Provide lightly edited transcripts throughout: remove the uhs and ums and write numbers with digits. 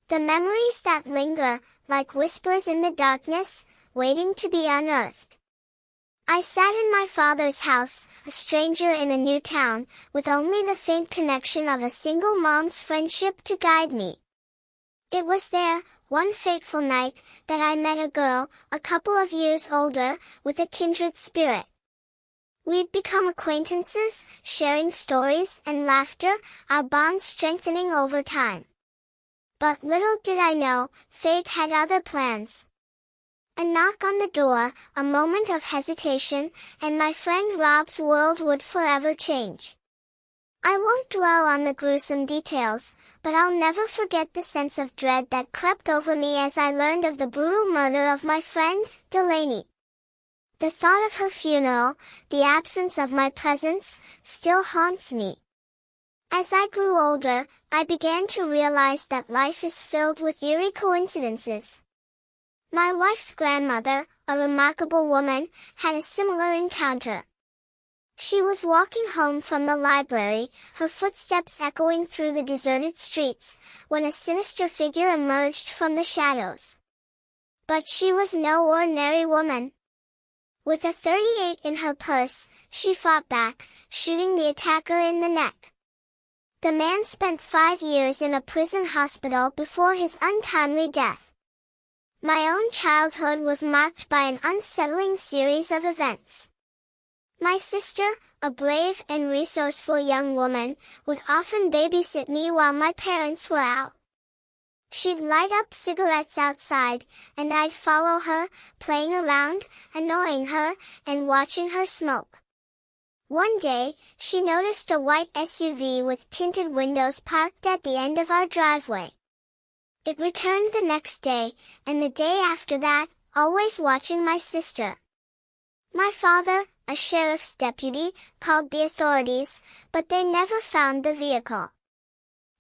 The memories that linger, like whispers in the darkness, waiting to be unearthed. I sat in my father's house, a stranger in a new town, with only the faint connection of a single mom's friendship to guide me. It was there, one fateful night, that I met a girl, a couple of years older, with a kindred spirit. We'd become acquaintances, sharing stories and laughter, our bond strengthening over time. But little did I know, fate had other plans. A knock on the door, a moment of hesitation, and my friend Rob's world would forever change. I won't dwell on the gruesome details, but I'll never forget the sense of dread that crept over me as I learned of the brutal murder of my friend, Delaney. The thought of her funeral, the absence of my presence, still haunts me. As I grew older, I began to realize that life is filled with eerie coincidences. My wife's grandmother, a remarkable woman, had a similar encounter. She was walking home from the library, her footsteps echoing through the deserted streets, when a sinister figure emerged from the shadows. But she was no ordinary woman. With a .38 in her purse, she fought back, shooting the attacker in the neck. The man spent 5 years in a prison hospital before his untimely death. My own childhood was marked by an unsettling series of events. My sister, a brave and resourceful young woman, would often babysit me while my parents were out. She'd light up cigarettes outside, and I'd follow her, playing around, annoying her, and watching her smoke. One day, she noticed a white SUV with tinted windows parked at the end of our driveway. It returned the next day, and the day after that, always watching my sister. My father, a sheriff's deputy, called the authorities, but they never found the vehicle.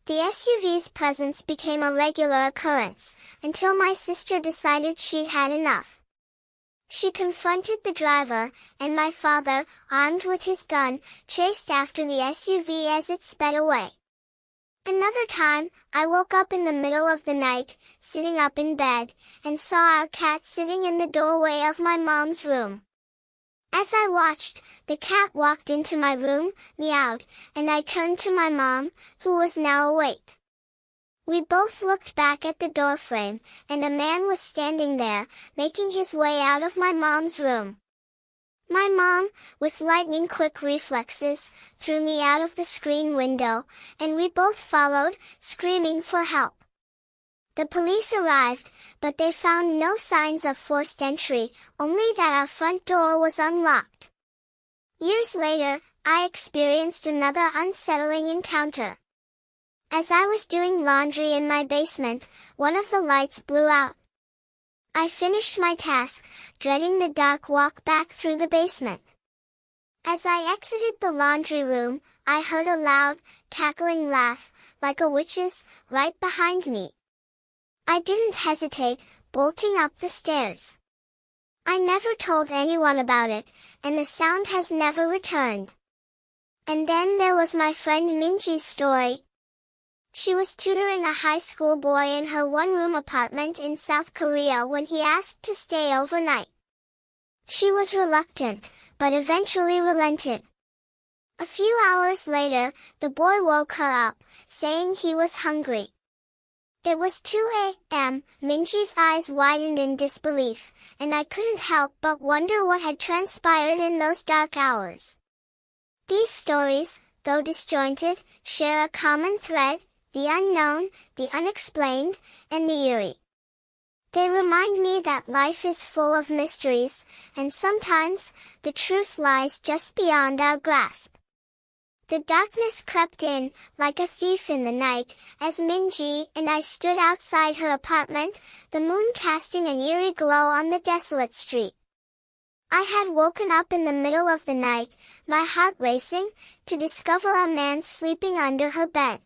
The SUV's presence became a regular occurrence, until my sister decided she'd had enough. She confronted the driver, and my father, armed with his gun, chased after the SUV as it sped away. Another time, I woke up in the middle of the night, sitting up in bed, and saw our cat sitting in the doorway of my mom's room. As I watched, the cat walked into my room, meowed, and I turned to my mom, who was now awake. We both looked back at the doorframe, and a man was standing there, making his way out of my mom's room. My mom, with lightning-quick reflexes, threw me out of the screen window, and we both followed, screaming for help. The police arrived, but they found no signs of forced entry, only that our front door was unlocked. Years later, I experienced another unsettling encounter. As I was doing laundry in my basement, one of the lights blew out. I finished my task, dreading the dark walk back through the basement. As I exited the laundry room, I heard a loud, cackling laugh, like a witch's, right behind me. I didn't hesitate, bolting up the stairs. I never told anyone about it, and the sound has never returned. And then there was my friend Minji's story. She was tutoring a high school boy in her one-room apartment in South Korea when he asked to stay overnight. She was reluctant, but eventually relented. A few hours later, the boy woke her up, saying he was hungry. It was 2 a.m., Minji's eyes widened in disbelief, and I couldn't help but wonder what had transpired in those dark hours. These stories, though disjointed, share a common thread: the unknown, the unexplained, and the eerie. They remind me that life is full of mysteries, and sometimes, the truth lies just beyond our grasp. The darkness crept in, like a thief in the night, as Minji and I stood outside her apartment, the moon casting an eerie glow on the desolate street. I had woken up in the middle of the night, my heart racing, to discover a man sleeping under her bed.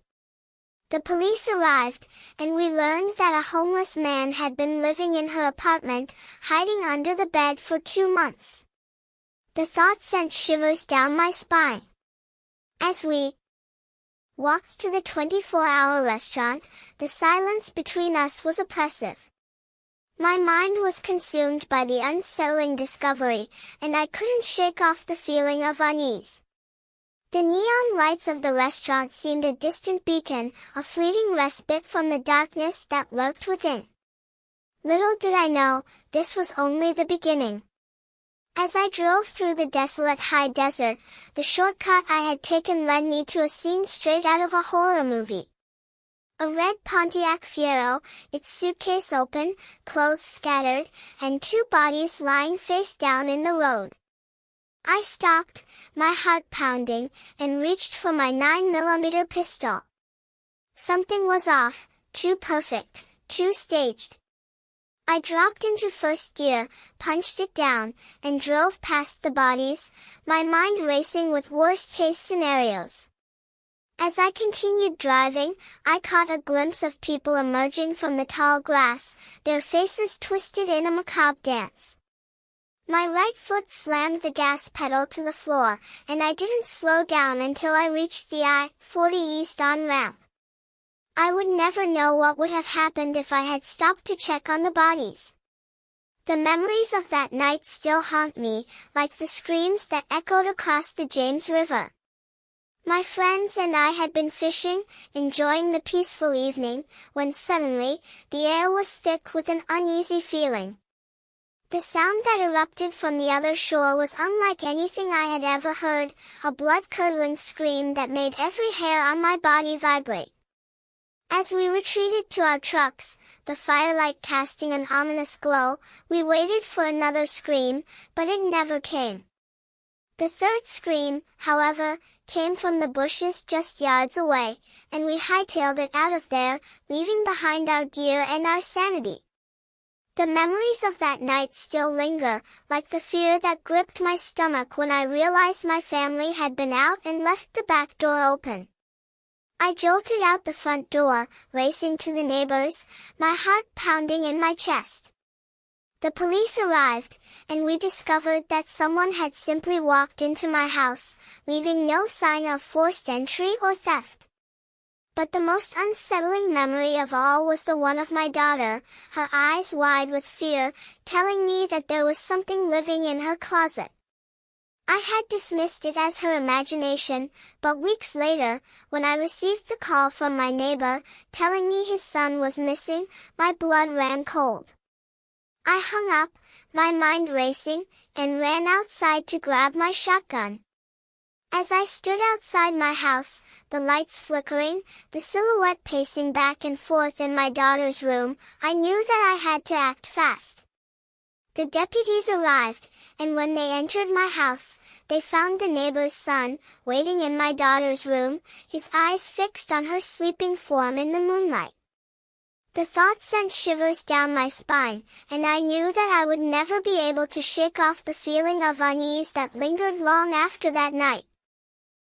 The police arrived, and we learned that a homeless man had been living in her apartment, hiding under the bed for 2 months. The thought sent shivers down my spine. As we walked to the 24-hour restaurant. The silence between us was oppressive. My mind was consumed by the unsettling discovery, and I couldn't shake off the feeling of unease. The neon lights of the restaurant seemed a distant beacon, a fleeting respite from the darkness that lurked within. Little did I know, this was only the beginning. As I drove through the desolate high desert, the shortcut I had taken led me to a scene straight out of a horror movie. A red Pontiac Fiero, its suitcase open, clothes scattered, and two bodies lying face down in the road. I stopped, my heart pounding, and reached for my 9mm pistol. Something was off, too perfect, too staged. I dropped into first gear, punched it down, and drove past the bodies, my mind racing with worst-case scenarios. As I continued driving, I caught a glimpse of people emerging from the tall grass, their faces twisted in a macabre dance. My right foot slammed the gas pedal to the floor, and I didn't slow down until I reached the I-40 East on-ramp. I would never know what would have happened if I had stopped to check on the bodies. The memories of that night still haunt me, like the screams that echoed across the James River. My friends and I had been fishing, enjoying the peaceful evening, when suddenly, the air was thick with an uneasy feeling. The sound that erupted from the other shore was unlike anything I had ever heard, a blood-curdling scream that made every hair on my body vibrate. As we retreated to our trucks, the firelight casting an ominous glow, we waited for another scream, but it never came. The third scream, however, came from the bushes just yards away, and we hightailed it out of there, leaving behind our gear and our sanity. The memories of that night still linger, like the fear that gripped my stomach when I realized my family had been out and left the back door open. I jolted out the front door, racing to the neighbors, my heart pounding in my chest. The police arrived, and we discovered that someone had simply walked into my house, leaving no sign of forced entry or theft. But the most unsettling memory of all was the one of my daughter, her eyes wide with fear, telling me that there was something living in her closet. I had dismissed it as her imagination, but weeks later, when I received the call from my neighbor, telling me his son was missing, my blood ran cold. I hung up, my mind racing, and ran outside to grab my shotgun. As I stood outside my house, the lights flickering, the silhouette pacing back and forth in my daughter's room, I knew that I had to act fast. The deputies arrived, and when they entered my house, they found the neighbor's son, waiting in my daughter's room, his eyes fixed on her sleeping form in the moonlight. The thought sent shivers down my spine, and I knew that I would never be able to shake off the feeling of unease that lingered long after that night.